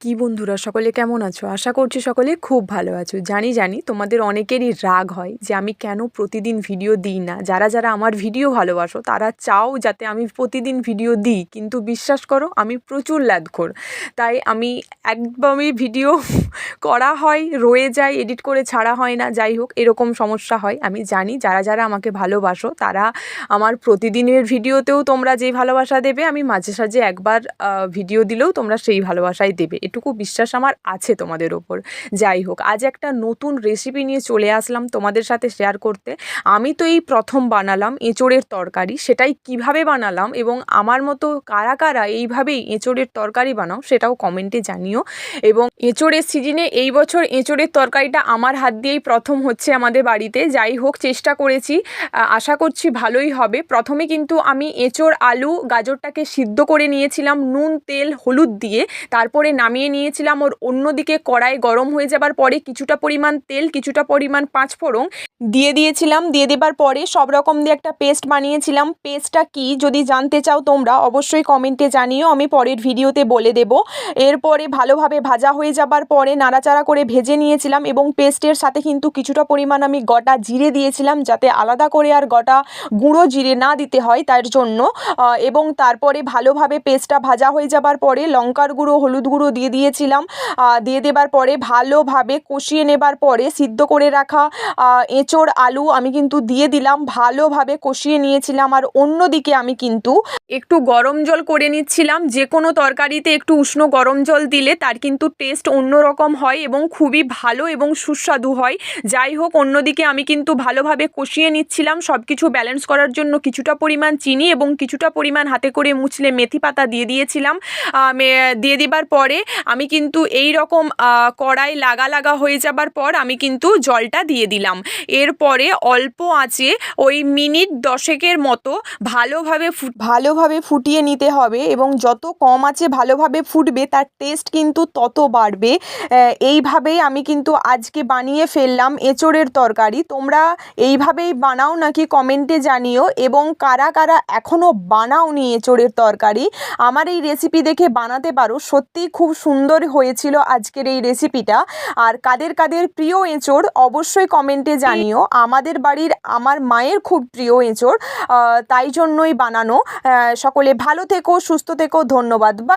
কি বন্ধুরা সকলে কেমন আছো? আশা করছি সকলে খুব ভালো আছো। জানি তোমাদের অনেকেরই রাগ হয় যে আমি কেন প্রতিদিন ভিডিও দিই না। যারা আমার ভিডিও ভালোবাসো তারা চাও যাতে আমি প্রতিদিন ভিডিও দিই, কিন্তু বিশ্বাস করো আমি প্রচুর ল্যাদখোর। তাই আমি একদমই ভিডিও করা হয়, রয়ে যায়, এডিট করে ছাড়া হয় না। যাই হোক, এরকম সমস্যা হয় আমি জানি। যারা আমাকে ভালোবাসো তারা আমার প্রতিদিনের ভিডিওতেও তোমরা যেই ভালোবাসা দেবে, আমি মাঝে সাঝে একবার ভিডিও দিলেও তোমরা সেই ভালোবাসাই দেবে, এটুকু বিশ্বাস আমার আছে তোমাদের ওপর। যাই হোক, আজ একটা নতুন রেসিপি নিয়ে চলে আসলাম তোমাদের সাথে শেয়ার করতে। আমি তো এই প্রথম বানালাম এঁচোড়ের তরকারি, সেটাই কিভাবে বানালাম এবং আমার মতো কারা কারা এইভাবেই এঁচোড়ের তরকারি বানাও সেটাও কমেন্টে জানিও। এবং এঁচোড়ের সিজনে এই বছর এঁচোড়ের তরকারিটা আমার হাত দিয়েই প্রথম হচ্ছে আমাদের বাড়িতে। যাই হোক, চেষ্টা করেছি, আশা করছি ভালোই হবে। প্রথমে কিন্তু আমি এঁচোড়, আলু, গাজরটাকে সিদ্ধ করে নিয়েছিলাম নুন, তেল, হলুদ দিয়ে। তারপরে নামিয়ে নিয়েছিলাম। ওর অন্যদিকে কড়াই গরম হয়ে যাবার পরে কিছুটা পরিমাণ তেল, কিছুটা পরিমাণ পাঁচফোড়ন দিয়ে দিয়েছিলাম। দিয়ে দেবার পরে সব রকম দিয়ে একটা পেস্ট বানিয়েছিলাম। পেস্টটা কি যদি জানতে চাও তোমরা অবশ্যই কমেন্টে জানিও, আমি পরের ভিডিওতে বলে দেব। এরপরে ভালোভাবে ভাজা হয়ে যাবার পরে নাড়াচাড়া করে ভেজে নিয়েছিলাম এবং পেস্টের সাথে কিন্তু কিছুটা পরিমাণ আমি গোটা জিরে দিয়েছিলাম, যাতে আলাদা করে আর গোটা গুঁড়ো জিরে না দিতে হয় তার জন্য। এবং তারপরে ভালোভাবে পেস্টটা ভাজা হয়ে যাবার পরে লঙ্কার গুঁড়ো, হলুদ গুঁড়ো দিয়ে দিয়েছিলাম। দিয়ে দেবার পরে ভালোভাবে কষিয়ে নেবার পরে সিদ্ধ করে রাখা এঁচোড়, আলু আমি কিন্তু দিয়ে দিলাম, ভালোভাবে কষিয়ে নিয়েছিলাম। আর অন্যদিকে আমি কিন্তু একটু গরম জল করে নিচ্ছিলাম। যে কোনো তরকারিতে একটু উষ্ণ গরম জল দিলে তার কিন্তু টেস্ট অন্যরকম হয় এবং খুবই ভালো এবং সুস্বাদু হয়। যাই হোক, অন্যদিকে আমি কিন্তু ভালোভাবে কষিয়ে নিচ্ছিলাম। সব কিছু ব্যালেন্স করার জন্য কিছুটা পরিমাণ চিনি এবং কিছুটা পরিমাণ হাতে করে মুছলে মেথি পাতা দিয়ে দিয়েছিলাম। দিয়ে দেবার পরে আমি কিন্তু এই রকম কড়াই লাগা হয়ে যাবার পর আমি কিন্তু জলটা দিয়ে দিলাম। এরপরে অল্প আঁচে ওই মিনিট 10 মতো ভালোভাবে ফুটিয়ে নিতে হবে এবং যত কম আঁচে ভালোভাবে ফুটবে তার টেস্ট কিন্তু তত বাড়বে। এইভাবেই আমি কিন্তু আজকে বানিয়ে ফেললাম এঁচোড়ের তরকারি। তোমরা এইভাবেই বানাও নাকি কমেন্টে জানিও, এবং কারা কারা এখনও বানাওনি এঁচোড়ের তরকারি আমার এই রেসিপি দেখে বানাতে পারো। সত্যিই খুব সুন্দর হয়েছিল আজকের এই রেসিপিটা। আর কাদের কাদের প্রিয় এঁচোড় অবশ্যই কমেন্টে জানিও। আমাদের বাড়ির আমার মায়ের খুব প্রিয় এঁচোড়, তাই জন্যই বানানো। সকলে ভালো থেকো, সুস্থ থেকো, ধন্যবাদ।